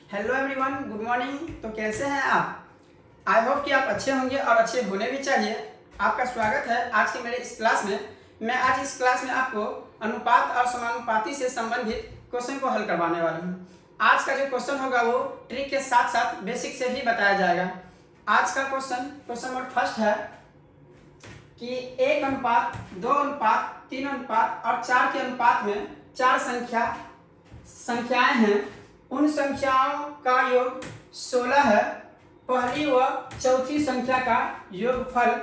Hello everyone, good morning. तो कैसे हैं आप? आई होप कि आप अच्छे होंगे और अच्छे होने भी चाहिए। आपका स्वागत है आज के मेरे इस क्लास में। मैं आज इस क्लास में आपको अनुपात और समानुपाती से संबंधित क्वेश्चन को हल करवाने वाला हूँ। आज का जो क्वेश्चन होगा वो ट्रिक के साथ साथ बेसिक से भी बताया जाएगा। आज का क्वेश्चन नंबर फर्स्ट है कि 1 अनुपात 2 अनुपात 3 अनुपात और 4 के अनुपात में 4 संख्याएं हैं। उन संख्याओं का योग 16 है। पहली व चौथी संख्या का योगफल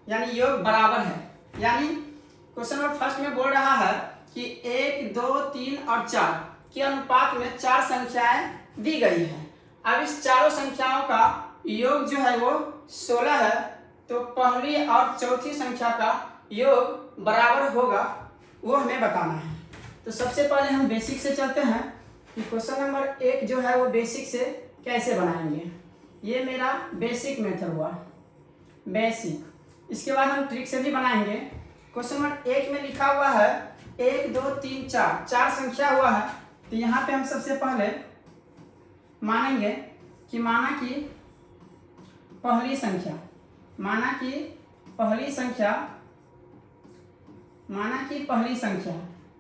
यानी योग बराबर है। यानी क्वेश्चन नंबर फर्स्ट में बोल रहा है कि 1, 2, 3 और 4 के अनुपात में 4 संख्याएं दी गई है। अब इस चारों संख्याओं का योग जो है वो 16 है, तो पहली और चौथी संख्या का योग बराबर होगा, वो हमें बताना है। तो सबसे पहले हम बेसिक से चलते हैं कि क्वेश्चन नंबर 1 जो है वो बेसिक से कैसे बनाएंगे। ये मेरा बेसिक मेथड हुआ, बेसिक। इसके बाद हम ट्रिक से भी बनाएंगे। क्वेश्चन नंबर 1 में लिखा हुआ है 1, 2, 3, 4 संख्या हुआ है। तो यहाँ पे हम सबसे पहले मानेंगे कि माना कि पहली संख्या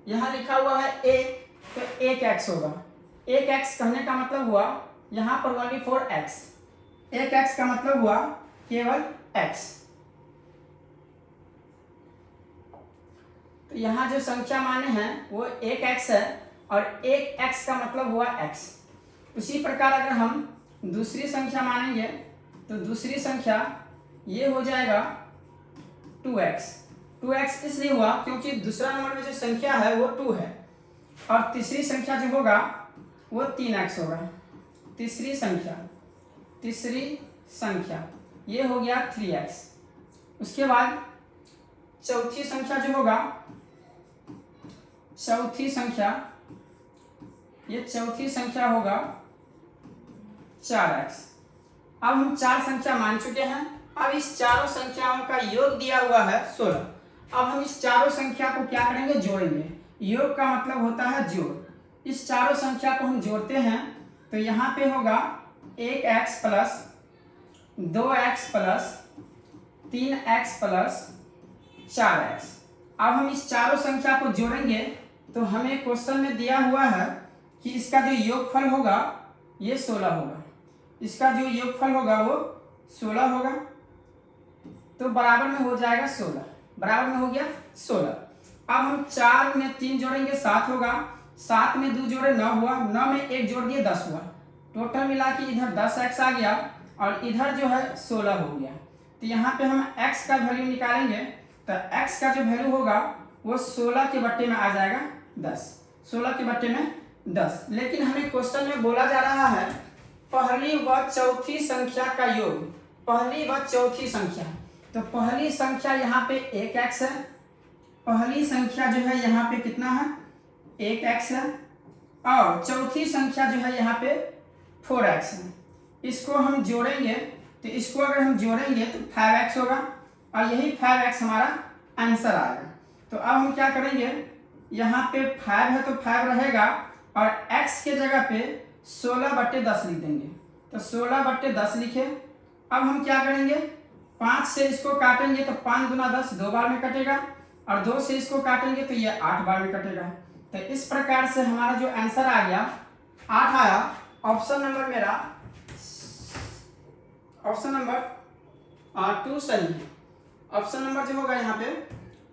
यहाँ लिखा हुआ है 1, तो 1x होगा। 1x कहने का मतलब हुआ यहाँ पर ओनली फॉर x। 1x का मतलब हुआ केवल x। तो यहाँ जो संख्या माने हैं वो 1x है और 1x का मतलब हुआ x। उसी प्रकार अगर हम दूसरी संख्या मानेंगे तो दूसरी संख्या ये हो जाएगा 2x। 2x इसलिए हुआ क्योंकि दूसरा नंबर में जो संख्या है वो 2 है। और तीसरी संख्या जो होगा वो 3x होगा। तीसरी संख्या ये हो गया 3x। उसके बाद चौथी संख्या जो होगा, चौथी संख्या होगा 4x। अब हम 4 संख्या मान चुके हैं। अब इस चारों संख्याओं का योग दिया हुआ है 16। अब हम इस चारों संख्या को क्या करेंगे, जोड़ेंगे। योग का मतलब होता है जोड़। इस चारों संख्या को हम जोड़ते हैं तो यहाँ पे होगा 1x plus 2x plus 3x plus 4x। अब हम इस चारों संख्या को जोड़ेंगे तो हमें क्वेश्चन में दिया हुआ है कि इसका जो योगफल होगा ये 16 होगा। इसका जो योगफल होगा वो 16 होगा, तो बराबर में हो जाएगा 16। बराबर में हो गया 16। अब हम 4 में 3 जोड़ेंगे 7 होगा। 7 में 2 जोड़े 9 हुआ। 9 में 1 जोड़ दिए 10 हुआ। टोटल मिला के इधर 10x आ गया और इधर जो है 16 हो गया। तो यहाँ पे हम x का वैल्यू निकालेंगे तो x का जो वैल्यू होगा वो 16 के बट्टे में आ जाएगा 10। 16 के बट्टे में 10। लेकिन हमें क्वेश्चन में बोला जा रहा है पहली व चौथी संख्या का योग। पहली व चौथी संख्या, तो पहली संख्या यहाँ पे 1x है। पहली संख्या जो है यहाँ पे कितना है, 1x है। और चौथी संख्या जो है यहाँ पे 4x है। इसको हम जोड़ेंगे तो इसको अगर हम जोड़ेंगे तो 5x होगा और यही 5x हमारा आंसर आएगा। तो अब हम क्या करेंगे, यहाँ पे 5 है तो 5 रहेगा और x के जगह पे 16/10 लिख देंगे। तो 16/10 लिखे। अब हम क्या करेंगे, 5 से इसको काटेंगे तो 5 दूना 10 2 बार में कटेगा और 2 से इसको काटेंगे तो ये 8 बार में कटेगा। तो इस प्रकार से हमारा जो आंसर आ गया 8 आया। ऑप्शन नंबर मेरा ऑप्शन नंबर 2 सही है। ऑप्शन नंबर जो होगा यहाँ पे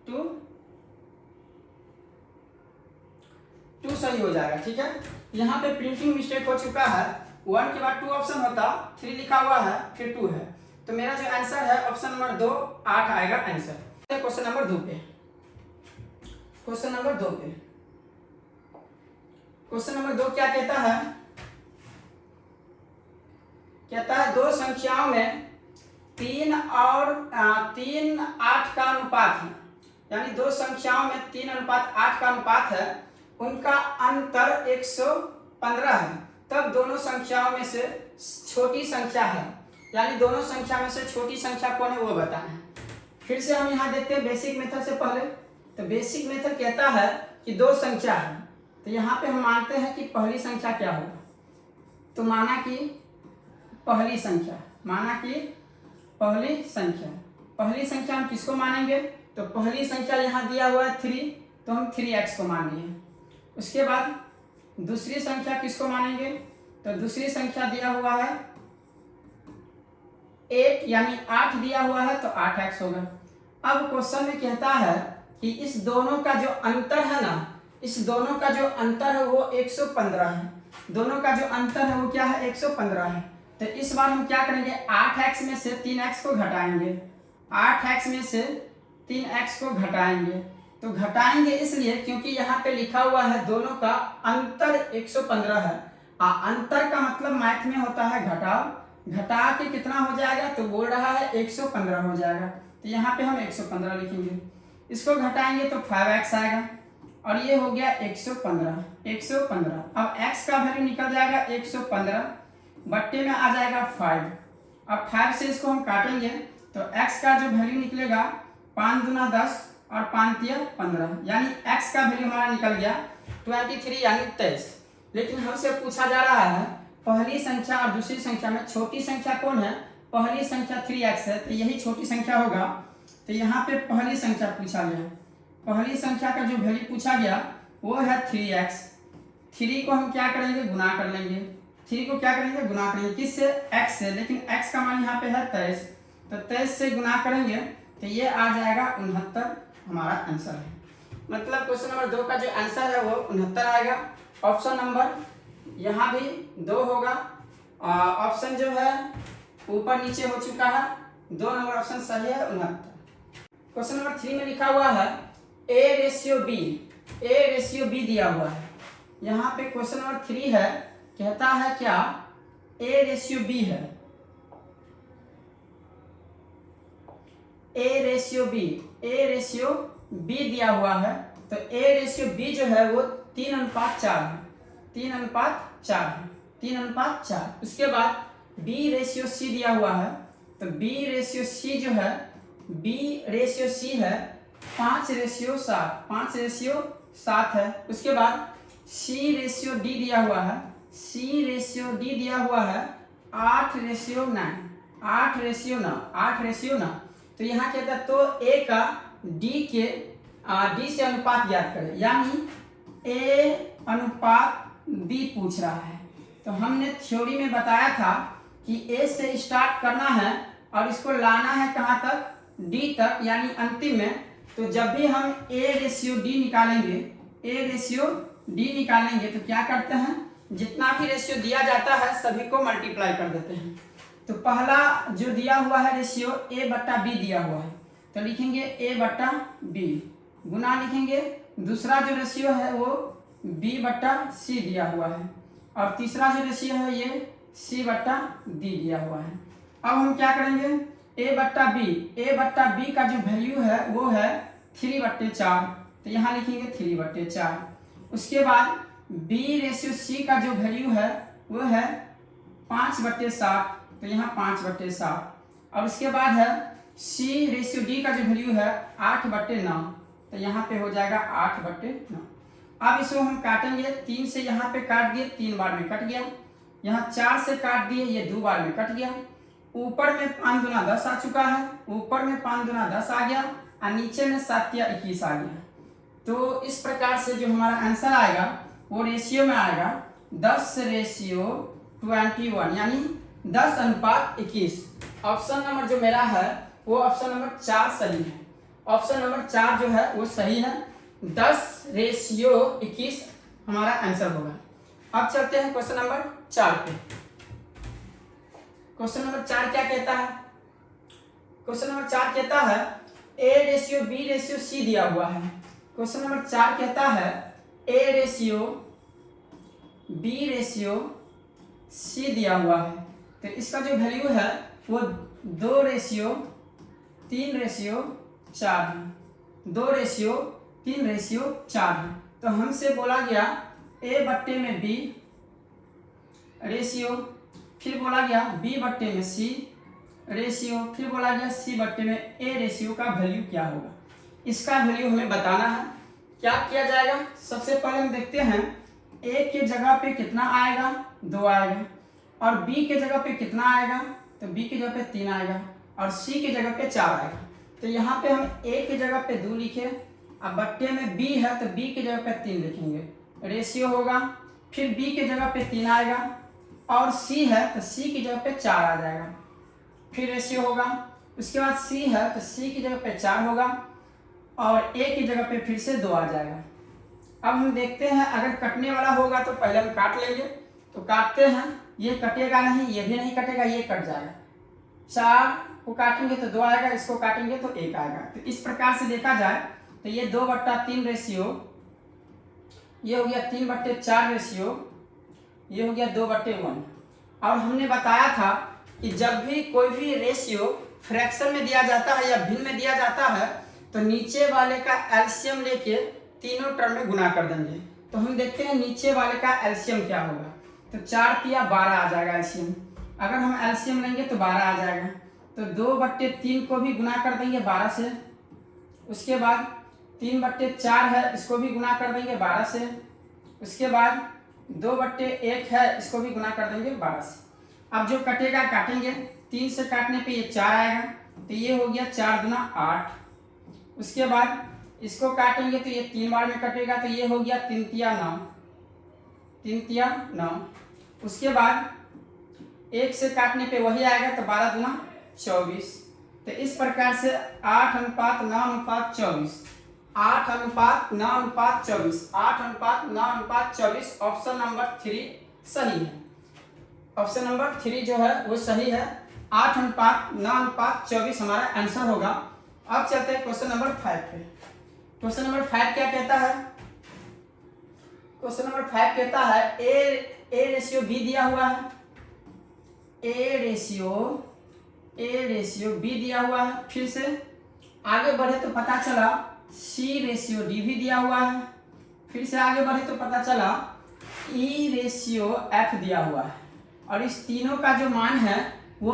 2 सही हो जाएगा। ठीक है, यहाँ पे प्रिंटिंग मिस्टेक हो चुका है। 1 के बाद 2 ऑप्शन होता, 3 लिखा हुआ है फिर 2 है। तो मेरा जो आंसर है ऑप्शन नंबर 2 8 आएगा आंसर। क्वेश्चन नंबर 2 पे। क्वेश्चन नंबर 2 क्या कहता है, कहता है 2 संख्याओं में 3 और 3 8 का अनुपात है। यानी 2 संख्याओं में 3 अनुपात 8 का अनुपात है। उनका अंतर 115 है। तब दोनों संख्याओं में से छोटी संख्या है। यानी दोनों संख्या में से छोटी संख्या कौन है वो बताना है। फिर से हम यहाँ देखते हैं बेसिक मेथड से पहले। तो बेसिक मेथड कहता है कि 2 संख्या है, तो यहाँ पे हम मानते हैं कि पहली संख्या क्या होगा, तो माना कि पहली संख्या पहली संख्या हम किसको मानेंगे? तो पहली संख्या यहाँ दिया हुआ है 3, तो हम 3x को मान लिए। उसके बाद दूसरी संख्या किसको मानेंगे? तो दूसरी संख्या दिया हुआ है 8 यानी 8 दिया हुआ है तो 8x होगा। अब क्वेश्चन में कहता है कि इस दोनों का जो अंतर है ना, इस दोनों का जो अंतर है वो 115 है। दोनों का जो अंतर है वो क्या है? 115 है। तो इस बार हम क्या करेंगे? 8x में से 3x को घटाएंगे। 8x में से 3x को घटाएंगे। तो घटाएंगे इसलिए क्योंकि यहाँ पे लिखा हुआ है दोनों का अंतर 115 है। अंतर का मतलब मैथ में होता है घटाव। घटा के कितना हो जाएगा? तो बोल रहा है 115 हो जाएगा। तो यहाँ पे हम 115 लिखेंगे। इसको घटाएंगे तो 5x आएगा और ये हो गया 115। अब x का वैल्यू निकल जाएगा 115 बट्टे में आ जाएगा 5। अब 5 से इसको हम काटेंगे तो x का जो वैल्यू निकलेगा 5 दूना 10 और 5 तिया 15, यानी x का वैल्यू हमारा निकल गया 23 यानी 23। लेकिन हमसे पूछा जा रहा है पहली संख्या और दूसरी संख्या में छोटी संख्या कौन है? पहली संख्या 3x है, तो यही छोटी संख्या होगा। तो यहाँ पे पहली संख्या पूछा गया। पहली संख्या का जो वैल्यू पूछा गया वो है 3x। 3 को हम क्या करेंगे? गुना कर लेंगे। 3 को क्या करेंगे? गुना करेंगे। किससे? x से। लेकिन x का मान यहाँ पे है 23, तो 23 से गुना करेंगे तो ये आ जाएगा 69, हमारा आंसर है। मतलब क्वेश्चन नंबर 2 का जो आंसर है वो 69 आएगा। ऑप्शन नंबर यहाँ भी 2 होगा। ऑप्शन जो है ऊपर नीचे हो चुका है, 2 नंबर ऑप्शन सही है, 69। क्वेश्चन नंबर 3 में लिखा हुआ है A/B दिया हुआ है। यहाँ पे क्वेश्चन नंबर 3 है, कहता है क्या? A/B है। A/B दिया हुआ है, तो A/B जो है वो 3:4 है। 3:4। उसके बाद B/C दिया हुआ है, तो B/C जो है B/C है 5:7। 5:7 है। उसके बाद C/D दिया हुआ है। C/D दिया हुआ है 8:9। 8:9। तो यहाँ कहता है तो A का D से अनुपात ज्ञात करें, यानी A/B पूछ रहा है। तो हमने थ्योरी में बताया था कि A से स्टार्ट करना है और इसको लाना है कहाँ तक? D तक, यानी अंतिम में। तो जब भी हम A/D निकालेंगे तो क्या करते हैं? जितना भी रेशियो दिया जाता है सभी को मल्टीप्लाई कर देते हैं। तो पहला जो दिया हुआ है रेशियो A/B दिया हुआ है, तो लिखेंगे A/B, गुना लिखेंगे। दूसरा जो रेशियो है वो B/C दिया हुआ है और तीसरा जो रेशियो है ये C/D दिया हुआ है। अब हम क्या करेंगे? A/B का जो वैल्यू है वो है 3/4, तो यहाँ लिखेंगे 3/4। उसके बाद B/C का जो वैल्यू है वो है 5/7, तो यहाँ 5/7। और उसके बाद है C/D का जो वैल्यू है 8/9, तो यहाँ पे हो जाएगा 8/9। अब इसको हम काटेंगे। 3 से यहाँ पे काट दिए, 3 बार में कट गया। यहाँ 4 से काट दिए, ये 2 बार में कट गया। ऊपर में 5 दूना 10 आ चुका है, ऊपर में 5 दूना 10 आ गया और नीचे में 7 या 21 आ गया। तो इस प्रकार से जो हमारा आंसर आएगा वो रेशियो में आएगा 10:21, यानी 10:21। ऑप्शन नंबर जो मेरा है वो ऑप्शन नंबर 4 सही है। ऑप्शन नंबर 4 जो है वो सही है, 10:21 हमारा आंसर होगा। अब चलते हैं क्वेश्चन नंबर 4 पे। क्वेश्चन नंबर 4 क्या कहता है? क्वेश्चन नंबर 4 कहता है A/B/C दिया हुआ है। क्वेश्चन नंबर 4 कहता है A/B/C दिया हुआ है, तो इसका जो वैल्यू है वो 2:3:4 है। 2:3:4 है। तो हमसे बोला गया A/B रेशियो, फिर बोला गया B/C रेशियो, फिर बोला गया C/A रेशियो का वैल्यू क्या होगा। इसका वैल्यू हमें बताना है। क्या किया जाएगा? सबसे पहले हम देखते हैं A के जगह पे कितना आएगा? 2 आएगा। और b के जगह पे कितना आएगा, तो b की जगह पे 3 आएगा और c की जगह पे 4 आएगा। तो यहाँ पे हम a की जगह पे 2 लिखे, अब बट्टे में b है तो b की जगह पे 3 लिखेंगे, रेशियो होगा। फिर b की जगह पे 3 आएगा और c है तो c की जगह पे 4 आ जाएगा, फिर रेशियो होगा। उसके बाद c है तो c की जगह पे 4 होगा और a की जगह पे फिर से 2 आ जाएगा। अब हम देखते हैं अगर कटने वाला होगा तो पहले हम काट लेंगे, तो काटते हैं, ये कटेगा नहीं, ये भी नहीं कटेगा, ये कट जाएगा। 4 को काटेंगे तो 2 आएगा, इसको काटेंगे तो 1 आएगा। तो इस प्रकार से देखा जाए तो ये 2/3 रेशियो, ये हो गया 3/4 रेशियो, ये हो गया 2/1। और हमने बताया था कि जब भी कोई भी रेशियो फ्रैक्शन में दिया जाता है या भिन्न में दिया जाता है तो नीचे वाले का एलसीएम लेके तीनों टर्म में गुना कर देंगे। तो हम देखते हैं नीचे वाले का एलसीएम क्या होगा, तो 4 तिया 12 आ जाएगा एलसीएम। अगर हम एलसीएम लेंगे तो 12 आ जाएगा, तो 2/3 को भी गुना कर देंगे 12 से। उसके बाद 3/4 है, इसको भी गुना कर देंगे 12 से। उसके बाद 2/1 है, इसको भी गुना कर देंगे 12 से। अब जो कटेगा काटेंगे, 3 से काटने पे ये 4 आएगा, तो ये हो गया 4 दूना 8। उसके बाद इसको काटेंगे तो ये 3 बार में कटेगा, तो ये हो गया 3 तिया 9, 3 तिया 9। उसके बाद 1 से काटने पे वही आएगा, तो 12 दूना 24। तो इस प्रकार से 8:9:24, 8:9:24, 8:9:24 ऑप्शन नंबर 3 सही है। ऑप्शन नंबर 3 जो है वो सही है, 8:9:24 हमारा आंसर होगा। अब चलते हैं क्वेश्चन नंबर 5 पे। क्वेश्चन नंबर 5 क्या कहता है, क्वेश्चन नंबर 5 कहता है ए रेशियो बी दिया हुआ है, ए रेशियो बी दिया हुआ है। फिर से आगे बढ़े तो पता चला सी रेशियो डी भी दिया हुआ है। फिर से आगे बढ़े तो पता चला ई रेशियो एफ दिया हुआ है, और इस तीनों का जो मान है वो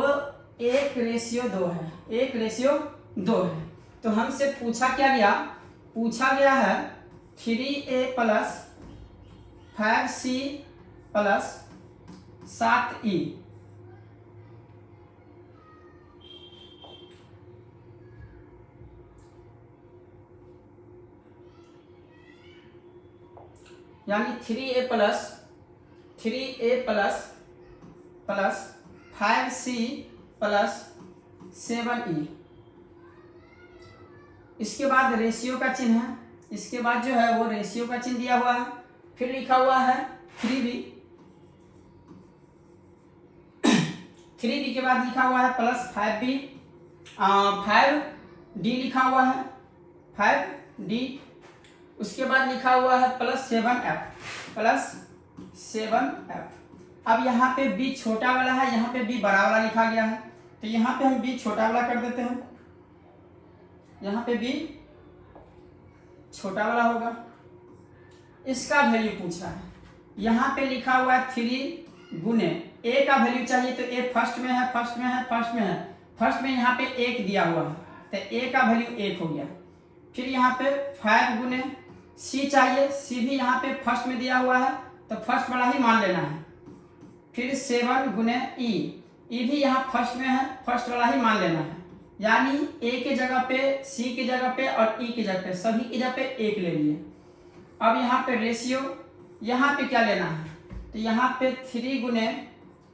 1:2 है, 1:2 है। तो हमसे पूछा क्या गया, पूछा गया है 3a + 5c + 7e। यानी 3a + 5c + 7e। इसके बाद रेशियो का चिन्ह है, इसके बाद जो है वो रेशियो का चिन्ह दिया हुआ है। फिर लिखा हुआ है 3b, 3b के बाद लिखा हुआ है प्लस 5b, 5d लिखा हुआ है, 5d। उसके बाद लिखा हुआ है प्लस 7f। अब यहाँ पे b छोटा वाला है, यहाँ पे b बड़ा वाला लिखा गया है, तो यहाँ पे हम b छोटा वाला कर देते हैं, यहाँ पे b छोटा वाला होगा। इसका वैल्यू पूछा है, यहाँ पे लिखा हुआ है 3 गुने a का वैल्यू चाहिए, तो a फर्स्ट में है, फर्स्ट में यहाँ पे 1 दिया हुआ है, तो a का वैल्यू 1 हो गया। फिर यहाँ पे 5 गुने c चाहिए, c भी यहाँ पे फर्स्ट में दिया हुआ है, तो फर्स्ट वाला ही मान लेना है। फिर 7 गुने e भी यहाँ फर्स्ट में है, फर्स्ट वाला ही मान लेना है। यानी a के जगह पे, c की जगह पे और e की जगह पे, सभी की जगह पे 1 ले लिए। अब यहाँ पे रेशियो, यहाँ पे क्या लेना है, तो यहाँ पे 3 गुने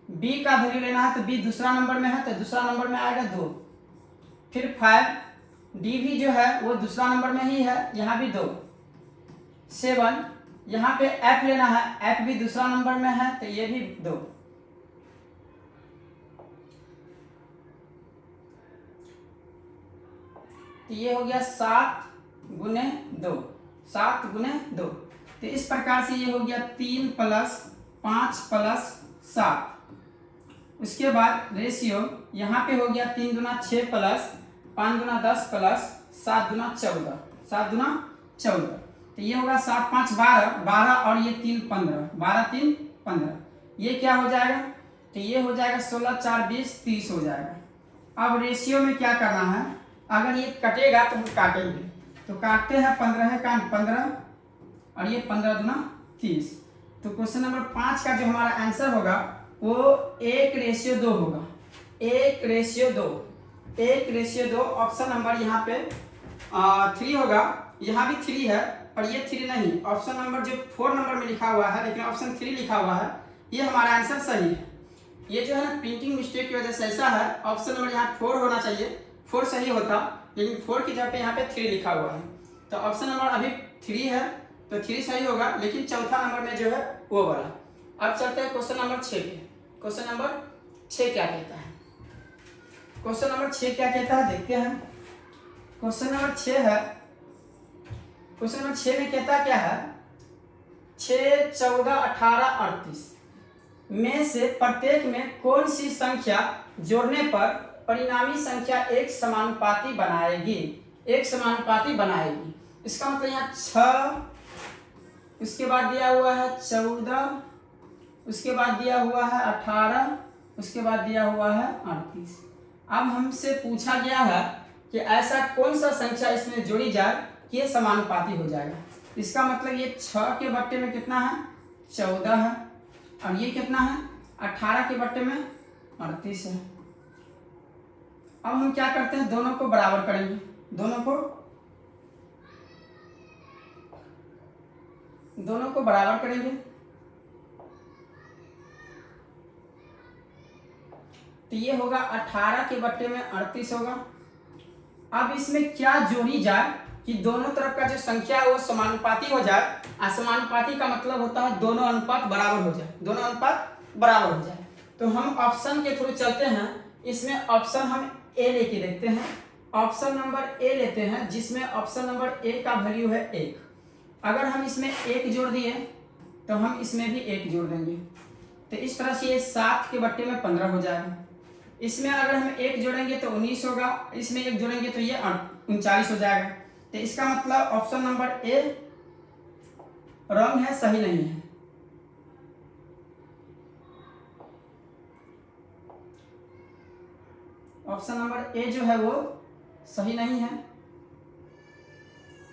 b का वैल्यू लेना है, तो b दूसरा नंबर में है, तो दूसरा नंबर में आएगा 2। फिर 5d भी जो है वो दूसरा नंबर में ही है, यहाँ भी 2। 7 यहाँ पे f लेना है, f भी दूसरा नंबर में है, तो ये भी 2। तो ये हो गया 7 गुने 2, 7 गुने 2। तो इस प्रकार से ये हो गया 3 + 5 + 7। उसके बाद रेशियो यहाँ पे हो गया 3 दूना 6 + 5 दूना 10 + 7 दूना 14, 7 दूना 14। तो ये होगा 7 5 12, 12 और ये 3 15, 12 3 15। ये क्या हो जाएगा, तो ये हो जाएगा 16 4 20 30 हो जाएगा। अब रेशियो में क्या करना है, अगर ये कटेगा तो हम काटेंगे, तो काटते हैं 15 का 15 और ये 15 दूना 30। तो क्वेश्चन नंबर 5 का जो हमारा आंसर होगा वो 1:2 होगा, 1:2, 1:2। ऑप्शन नंबर यहाँ पे 3 होगा, यहाँ भी 3 है और ये 3 नहीं। ऑप्शन नंबर जो 4 नंबर में लिखा हुआ है लेकिन ऑप्शन 3 लिखा हुआ है, ये हमारा आंसर सही है। ये जो है ना प्रिंटिंग मिस्टेक की वजह से ऐसा है, ऑप्शन नंबर यहाँ 4 होना चाहिए, 4 सही होता, लेकिन 4 की जगह पे यहाँ पे 3 लिखा हुआ है। तो ऑप्शन नंबर अभी 3 है, तो 3 सही होगा, लेकिन चौथा नंबर में जो है वो वाला। अब चलते हैं क्वेश्चन नंबर 6 पे। क्वेश्चन नंबर 6 क्या कहता है? क्वेश्चन नंबर 6 क्या कहता है देखते हैं। क्वेश्चन नंबर 6 है, क्वेश्चन नंबर 6 में कहता क्या है, 6, 14, 18, 38 में से प्रत्येक में कौन सी संख्या जोड़ने पर परिणामी संख्या एक समानुपाती बनाएगी, एक समानुपाती बनाएगी। इसका मतलब यहाँ 6, उसके बाद दिया हुआ है 14, उसके बाद दिया हुआ है 18, उसके बाद दिया हुआ है 38। अब हमसे पूछा गया है कि ऐसा कौन सा संख्या इसमें जोड़ी जाए कि ये समानुपाती हो जाएगा। इसका मतलब ये 6 के बट्टे में कितना है, 14 है, और ये कितना है, 18 के बट्टे में 38 है। अब हम क्या करते हैं, दोनों को बराबर करेंगे, दोनों को बराबर करेंगे। तो ये होगा 18 के बट्टे में 38 होगा। अब इसमें क्या जोड़ी जाए कि दोनों तरफ का जो संख्या है वो समानुपाती हो जाए। असमानुपाती का मतलब होता है दोनों अनुपात बराबर हो जाए, दोनों अनुपात बराबर हो जाए। तो हम ऑप्शन के थ्रू चलते हैं। इसमें ऑप्शन हम ए लेके देखते हैं। ऑप्शन नंबर ए लेते हैं, जिसमें ऑप्शन नंबर ए का वैल्यू है 1। अगर हम इसमें 1 जोड़ दिए तो हम इसमें भी 1 जोड़ देंगे, तो इस तरह से ये 7 के बट्टे में 15 हो जाएगा। इसमें अगर हम 1 जोड़ेंगे तो 19 होगा, इसमें 1 जोड़ेंगे तो ये 39 हो जाएगा। तो इसका मतलब ऑप्शन नंबर ए रॉन्ग है, सही नहीं है। ऑप्शन नंबर ए जो है वो सही नहीं है।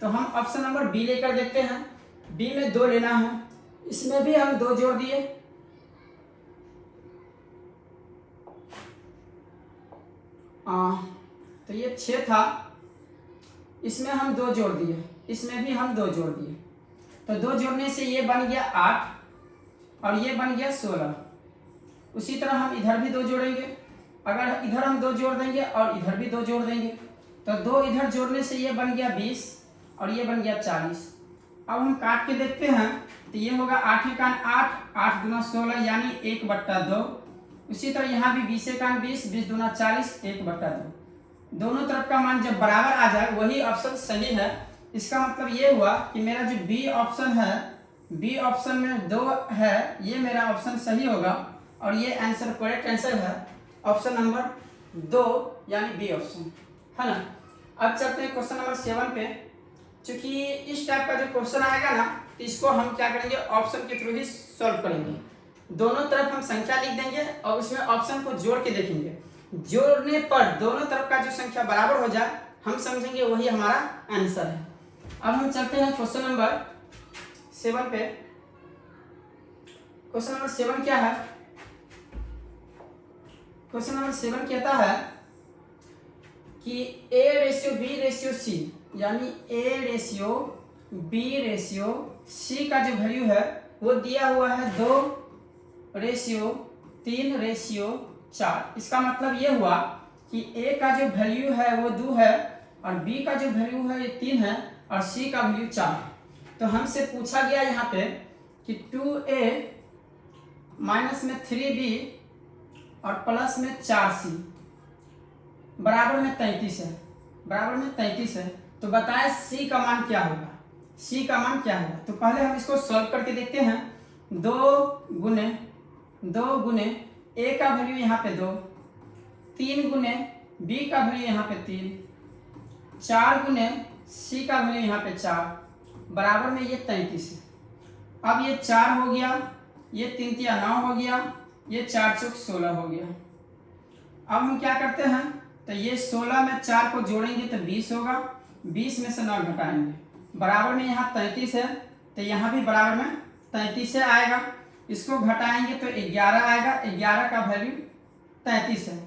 तो हम ऑप्शन नंबर बी लेकर देखते हैं। बी में 2 लेना है, इसमें भी हम 2 जोड़ दिए, तो ये 6 था, इसमें हम 2 जोड़ दिए, इसमें भी हम 2 जोड़ दिए, तो 2 जोड़ने से ये बन गया 8 और ये बन गया 16। उसी तरह हम इधर भी 2 जोड़ेंगे। अगर इधर हम 2 जोड़ देंगे और इधर भी 2 जोड़ देंगे तो 2 इधर जोड़ने से ये बन गया 20 और ये बन गया 40। अब हम काट के देखते हैं तो ये होगा 8 एकान 8, 8 दूना 16 यानी 1/2। उसी तरह यहाँ भी 20 एकान 20, 20 दूना 40, 1/2। दोनों तरफ का मान जब बराबर आ जाए वही ऑप्शन सही है। इसका मतलब ये हुआ कि मेरा जो बी ऑप्शन है, बी ऑप्शन में 2 है, ये मेरा ऑप्शन सही होगा और ये आंसर करेक्ट आंसर है ऑप्शन नंबर 2 यानी बी ऑप्शन, है ना। अब चलते हैं क्वेश्चन नंबर 7 पे। चूंकि इस टाइप का जो क्वेश्चन आएगा ना तो इसको हम क्या करेंगे, ऑप्शन के थ्रू ही सॉल्व करेंगे। दोनों तरफ हम संख्या लिख देंगे और उसमें ऑप्शन को जोड़ के देखेंगे। जोड़ने पर दोनों तरफ का जो संख्या बराबर हो जाए हम समझेंगे वही हमारा आंसर है। अब हम चलते हैं क्वेश्चन नंबर 7 पे। क्वेश्चन नंबर 7 क्या है? क्वेश्चन नंबर 7 कहता है कि A/B/C यानी A/B/C का जो वैल्यू है वो दिया हुआ है 2:3:4। इसका मतलब ये हुआ कि A का जो वैल्यू है वो 2 है और B का जो वैल्यू है ये 3 है और C का वैल्यू 4 है। तो हमसे पूछा गया यहाँ पे कि 2A माइनस में 3B और प्लस में 4C बराबर में 33 है, बराबर में 33 है। तो बताएं C का मान क्या होगा, C का मान क्या होगा। तो पहले हम इसको सॉल्व करके देखते हैं। 2 गुने A का वैल्यू यहाँ पे 2, 3 गुने B का वैल्यू यहाँ पे 3, 4 गुने C का वैल्यू यहाँ पे 4 बराबर में ये 33 है। अब ये 4 हो गया, ये 3 3 9 हो गया, ये 4 चौक 16 हो गया। अब हम क्या करते हैं, तो ये 16 में 4 को जोड़ेंगे तो 20 होगा, 20 में से 9 घटाएंगे, बराबर में यहाँ 33 है तो यहाँ भी बराबर में 33 से आएगा। इसको घटाएंगे तो 11 आएगा। 11 का वैल्यू 33 है।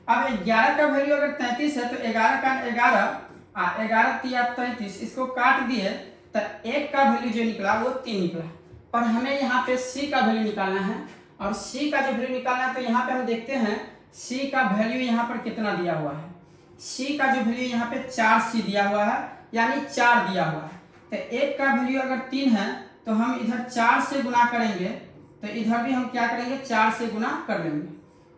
अब 11 का वैल्यू अगर 33 है तो 11 का 11 तिया 33, इसको काट दिए तो 1 का वैल्यू जो निकला वो 3 निकला। पर हमें यहाँ पे सी का वैल्यू निकालना है, और सी का जो वैल्यू निकालना है तो यहाँ पे हम देखते हैं सी का वैल्यू यहाँ पर कितना दिया हुआ है। सी का जो वैल्यू यहाँ पे 4c दिया हुआ है, यानी 4 दिया हुआ है। तो 1 का वैल्यू अगर 3 है तो हम इधर 4 से गुना करेंगे, तो इधर भी हम क्या करेंगे 4 से गुना कर लेंगे।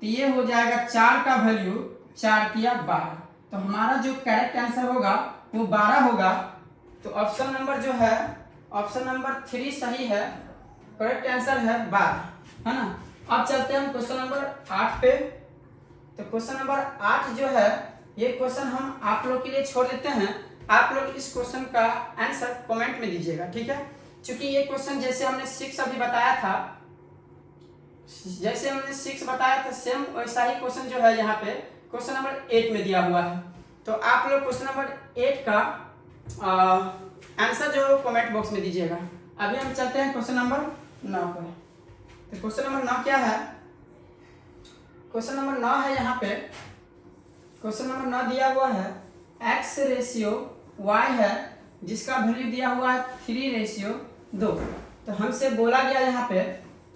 तो ये हो जाएगा 4 का वैल्यू 4 किया 12। तो हमारा जो करेक्ट आंसर होगा वो 12 होगा। तो ऑप्शन नंबर जो है, ऑप्शन नंबर 3 सही है, करेक्ट आंसर है 12, है ना। अब चलते हैं हम क्वेश्चन नंबर 8 पे। तो क्वेश्चन नंबर 8 जो है, ये क्वेश्चन हम आप लोग के लिए छोड़ देते हैं। आप लोग इस क्वेश्चन का आंसर कमेंट में दीजिएगा, ठीक है। क्योंकि ये क्वेश्चन जैसे हमने 6 अभी बताया था, जैसे हमने 6 बताया था, सेम वैसा ही क्वेश्चन जो है यहाँ पे क्वेश्चन नंबर 8 में दिया हुआ है। तो आप लोग क्वेश्चन नंबर 8 का आंसर जो कमेंट बॉक्स में दीजिएगा। अभी हम चलते हैं क्वेश्चन नंबर 9 पर। तो क्वेश्चन नंबर 9 क्या है? क्वेश्चन नंबर 9 है यहाँ पे, क्वेश्चन नंबर 9 दिया हुआ है x रेशियो y है, जिसका वैल्यू दिया हुआ है 3:2। तो हमसे बोला गया यहाँ पे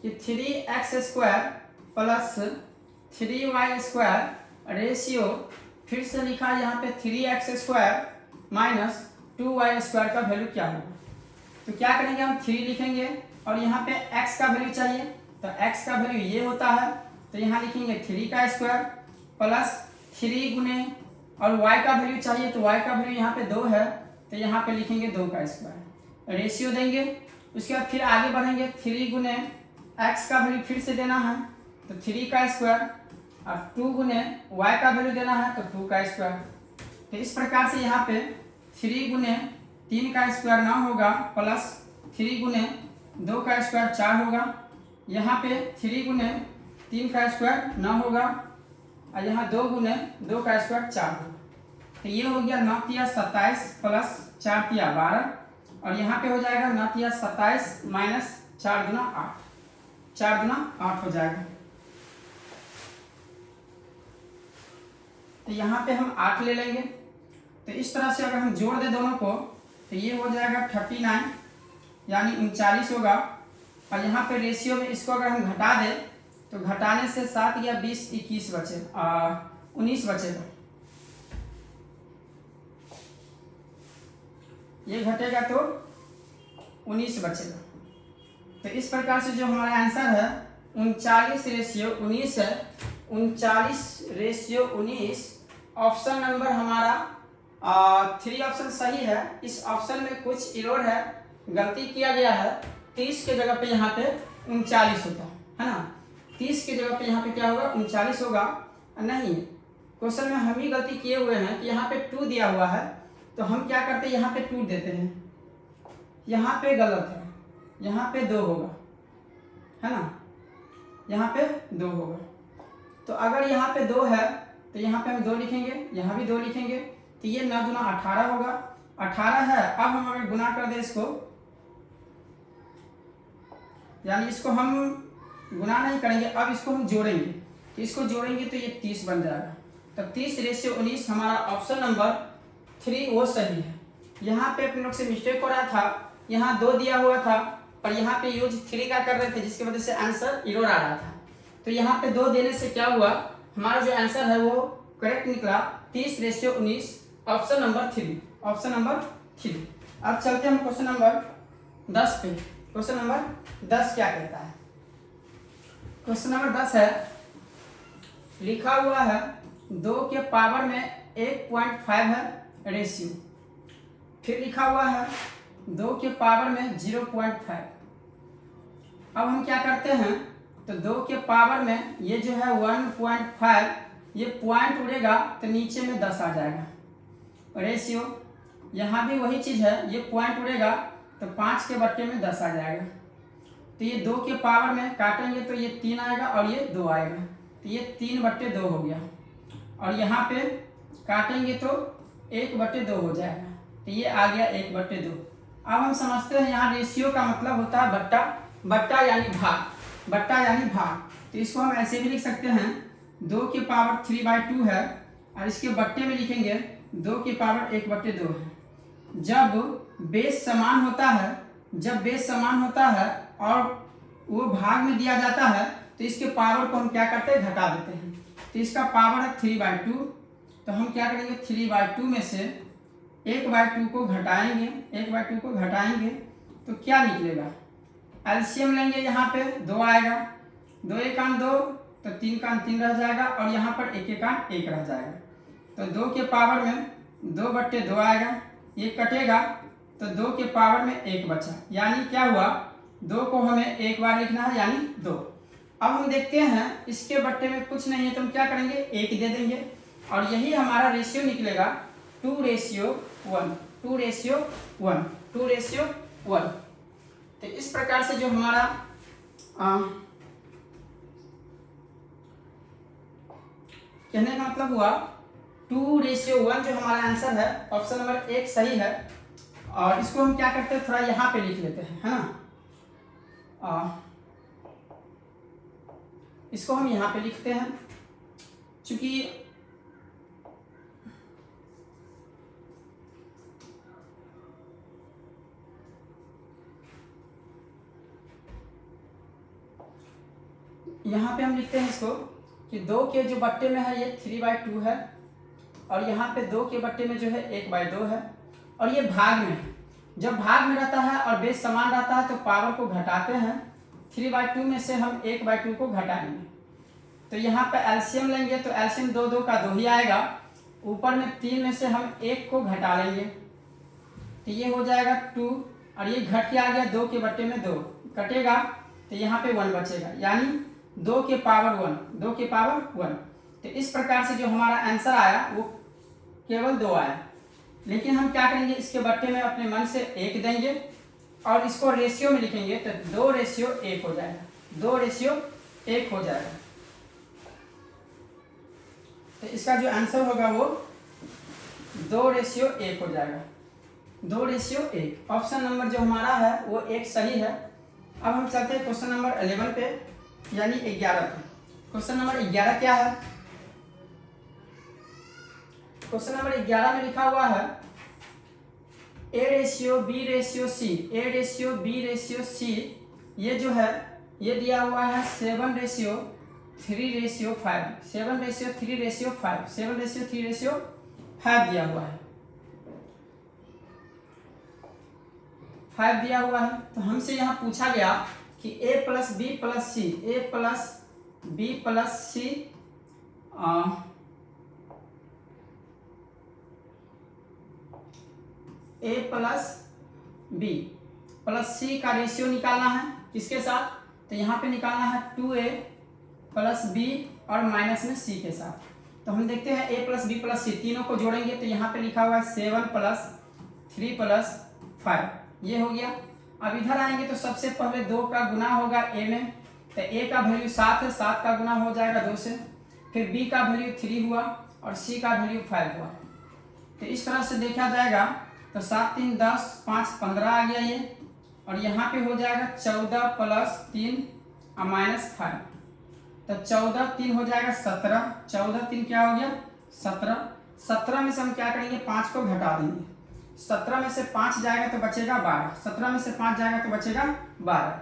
कि 3x² प्लस 3y² रेशियो, फिर से लिखा है यहाँ पे 3x² माइनस 2y² का वैल्यू क्या होगा। तो क्या करेंगे, हम 3 लिखेंगे और यहाँ पे x का वैल्यू चाहिए, तो x का वैल्यू ये होता है। तो यहाँ लिखेंगे 3 का स्क्वायर प्लस 3 गुने, और y का वैल्यू चाहिए तो y का वैल्यू यहाँ पे 2 है, तो यहाँ पे लिखेंगे 2 का स्क्वायर, रेशियो देंगे। उसके बाद फिर आगे बढ़ेंगे, 3 गुने x का वैल्यू फिर से देना है तो 3 का स्क्वायर, और 2 गुने y का वैल्यू देना है तो 2 का स्क्वायर। तो इस प्रकार से यहाँ पे 3 गुने 3 का स्क्वायर 9 होगा, प्लस 3 गुने 2 का स्क्वायर 4 होगा। यहाँ पे 3 गुने 3 का स्क्वायर 9 होगा, और यहाँ 2 गुने 2 का स्क्वायर 4 होगा। तो ये हो गया 9 तिया 27 प्लस 4 तिया 12, और यहाँ पे हो जाएगा 9 तिया 27 माइनस 4 गुना 8, 4 गुना 8 हो जाएगा। तो यहाँ पे हम 8 ले लेंगे। तो इस तरह से अगर हम जोड़ दें दोनों को तो ये हो जाएगा 39 यानी 39 होगा, और यहाँ पे रेशियो में इसको अगर हम घटा दें तो घटाने से 7 या 20 21 बचे 19 बचेगा। ये घटेगा तो 19 बचेगा। तो इस प्रकार से जो हमारा आंसर है 39:19 है। 39:19 ऑप्शन नंबर हमारा 3 ऑप्शन सही है। इस ऑप्शन में कुछ एरर है, गलती किया गया है। 30 के जगह पे यहाँ पे 39 होता है ना। 30 की जगह पे यहाँ पे क्या होगा 39 होगा, नहीं क्वेश्चन में हम ही गलती किए हुए हैं कि यहाँ पे 2 दिया हुआ है, तो हम क्या करते हैं यहाँ पे 2 देते हैं, यहाँ पे गलत है, यहाँ पे 2 होगा, है ना, यहाँ पे 2 होगा। तो अगर यहाँ पे 2 है तो यहाँ पे हम 2 लिखेंगे, यहाँ भी 2 लिखेंगे, तो ये 9 दूना 18 होगा। 18 है। अब हम अगर गुना कर दे इसको, यानी इसको हम गुना नहीं करेंगे, अब इसको हम जोड़ेंगे, तो इसको जोड़ेंगे तो ये 30 बन जाएगा। तो 30:19 हमारा ऑप्शन नंबर 3 वो सही है। यहाँ पे अपने लोग से मिस्टेक हो रहा था, यहाँ 2 दिया हुआ था पर यहाँ पे यूज 3 का कर रहे थे, जिसकी वजह से आंसर एरर आ रहा था। तो यहाँ पे 2 देने से क्या हुआ, हमारा जो आंसर है वो करेक्ट निकला 30:19 ऑप्शन नंबर 3, ऑप्शन नंबर 3। अब चलते हैं हम क्वेश्चन नंबर 10 पे। क्वेश्चन नंबर 10 क्या कहता है? क्वेश्चन नंबर 10 है, लिखा हुआ है 2 के पावर में 1.5 है रेशियो, फिर लिखा हुआ है 2 के पावर में 0.5। अब हम क्या करते हैं, तो 2 के पावर में ये जो है 1.5, ये पॉइंट उड़ेगा तो नीचे में 10 आ जाएगा। रेशियो यहाँ भी वही चीज़ है, ये पॉइंट उड़ेगा तो 5 के बट्टे में 10 आ जाएगा। तो ये 2 के पावर में काटेंगे तो ये 3 आएगा और ये 2 आएगा, तो ये 3/2 हो गया। और यहाँ पे काटेंगे तो 1/2 हो जाएगा, तो ये आ गया 1/2। अब हम समझते हैं यहाँ रेशियो का मतलब होता है बट्टा, बट्टा यानी भाग। बट्टा यानी भाग, तो इसको हम ऐसे भी लिख सकते हैं 2 की पावर 3/2 है, और इसके बट्टे में लिखेंगे 2 की पावर 1/2 है। जब बेस समान होता है और वो भाग में दिया जाता है तो इसके पावर को हम क्या करते हैं, घटा देते हैं। तो इसका पावर है 3/2, तो हम क्या करेंगे 3/2 में से 1/2 को घटाएंगे तो क्या निकलेगा, एलसीएम लेंगे, यहाँ पे 2 आएगा, 2 एक 2, तो 3 का 3 रह जाएगा, और यहाँ पर 1 का 1 रह जाएगा। तो 2 के पावर में 2/2 आएगा, ये कटेगा तो 2 के पावर में 1 बचा, यानी क्या हुआ, 2 को हमें एक बार लिखना है यानी 2। अब हम देखते हैं इसके बट्टे में कुछ नहीं है तो हम क्या करेंगे 1 दे देंगे, और यही हमारा रेशियो निकलेगा 2:1। तो इस प्रकार से जो हमारा कहने का मतलब हुआ 2:1 जो हमारा आंसर है, ऑप्शन नंबर 1 सही है। और इसको हम क्या करते हैं, थोड़ा यहाँ पे लिख लेते हैं, है ना। इसको हम यहाँ पे लिखते हैं, चूंकि यहाँ पे हम लिखते हैं इसको कि 2 के जो बट्टे में है ये 3/2 है, और यहाँ पे 2 के बट्टे में जो है 1/2 है, और ये भाग में है। जब भाग में रहता है और बेस समान रहता है तो पावर को घटाते हैं, 3/2 में से हम 1/2 को घटाएंगे, तो यहाँ पे एलसीएम लेंगे, तो एलसीएम 2 का 2 ही आएगा, ऊपर में 3 में से हम 1 को घटा लेंगे, तो ये हो जाएगा 2, और ये घट के आ गया 2 के बट्टे में 2 कटेगा, तो यहाँ पे 1 बचेगा, यानी 2 के पावर 1। तो इस प्रकार से जो हमारा आंसर आया वो केवल 2 आया। लेकिन हम क्या करेंगे, इसके बट्टे में अपने मन से 1 देंगे और इसको रेशियो में लिखेंगे, तो 2:1 हो जाएगा, 2:1 हो जाएगा। तो इसका जो आंसर होगा वो 2:1 हो जाएगा, 2:1। ऑप्शन नंबर जो हमारा है वो 1 सही है। अब हम चलते हैं क्वेश्चन नंबर 11 पे, यानी 11 पे। क्वेश्चन नंबर 11 क्या है, क्वेश्चन नंबर 11 में लिखा हुआ है A:B:C, ये जो है ये दिया हुआ है 7:3:5, 7:3:5 दिया हुआ है, 5 दिया हुआ है। तो हमसे यहाँ पूछा गया कि A+B+C A+B+C का रेशियो निकालना है, किसके साथ, तो यहाँ पे निकालना है 2A+B और माइनस में C के साथ। तो हम देखते हैं A+B+C तीनों को जोड़ेंगे, तो यहाँ पे लिखा हुआ है 7+3+5, ये हो गया। अब इधर आएंगे तो सबसे पहले 2 का गुना होगा A में, तो A का वैल्यू 7 है, 7 का गुना हो जाएगा 2 से, फिर B का वैल्यू 3 हुआ और C का वैल्यू 5 हुआ। तो इस तरह से देखा जाएगा तो 7 3 10 5 15 आ गया ये, और यहाँ पे हो जाएगा 14 + 3 और -5, तो 14 3 हो जाएगा 17, 14 3 क्या हो गया 17, 17 में से हम क्या करेंगे 5 को घटा देंगे, 17 में से 5 जाएगा तो बचेगा 12, 17 में से 5 जाएगा तो बचेगा 12,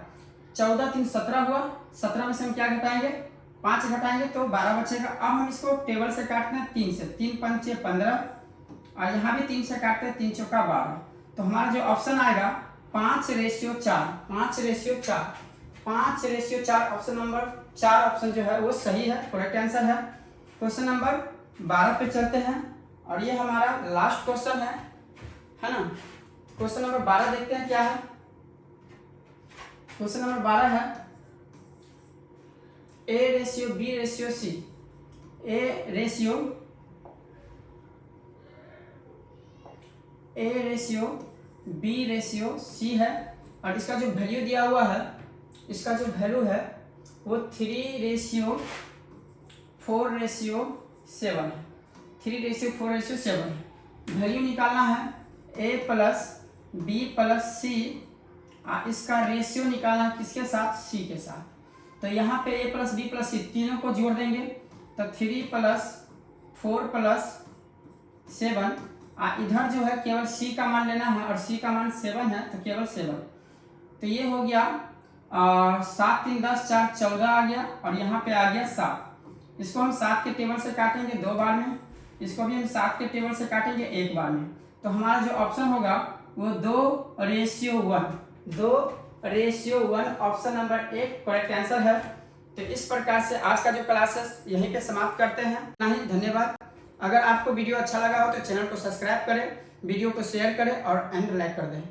14 3 17 हुआ, 17 में से हम क्या घटाएंगे 5 घटाएंगे तो 12 बचेगा। अब हम इसको टेबल से काटते हैं 3 से, 3 5 15, और यहाँ भी 3 से काटते हैं, 3 चौका 12, तो हमारा जो ऑप्शन आएगा 5:4, 5:4 ऑप्शन नंबर 4 ऑप्शन जो है वो सही है, करेक्ट आंसर है। क्वेश्चन नंबर 12 पे चलते हैं, और ये हमारा लास्ट क्वेश्चन है ना। क्वेश्चन नंबर 12 देखते हैं क्या है। क्वेश्चन नंबर 12 है A:B:C, A:B:C है, और इसका जो वैल्यू दिया हुआ है, इसका जो वैल्यू है वो 3:4:7 है, 3:4:7 है। वैल्यू निकालना है A+B+C, इसका रेशियो निकालना है किसके साथ, C के साथ। तो यहाँ पे a प्लस बी प्लस सी तीनों को जोड़ देंगे तो 3 प्लस 4 प्लस 7। इधर जो है केवल c का मान लेना है और c का मान 7 है तो केवल 7। तो ये हो गया 7 3 10 4 14 आ गया और यहाँ पे आ गया 7। इसको हम 7 के टेबल से काटेंगे 2 बार में, इसको भी हम 7 के टेबल से काटेंगे 1 बार में। तो हमारा जो ऑप्शन होगा वो 2:1 2:1 ऑप्शन नंबर 1 करेक्ट आंसर है। तो इस प्रकार से आज का जो क्लासेस यहीं पे समाप्त करते हैं। नहीं, धन्यवाद। अगर आपको वीडियो अच्छा लगा हो तो चैनल को सब्सक्राइब करें, वीडियो को शेयर करें और एंड लाइक कर दें।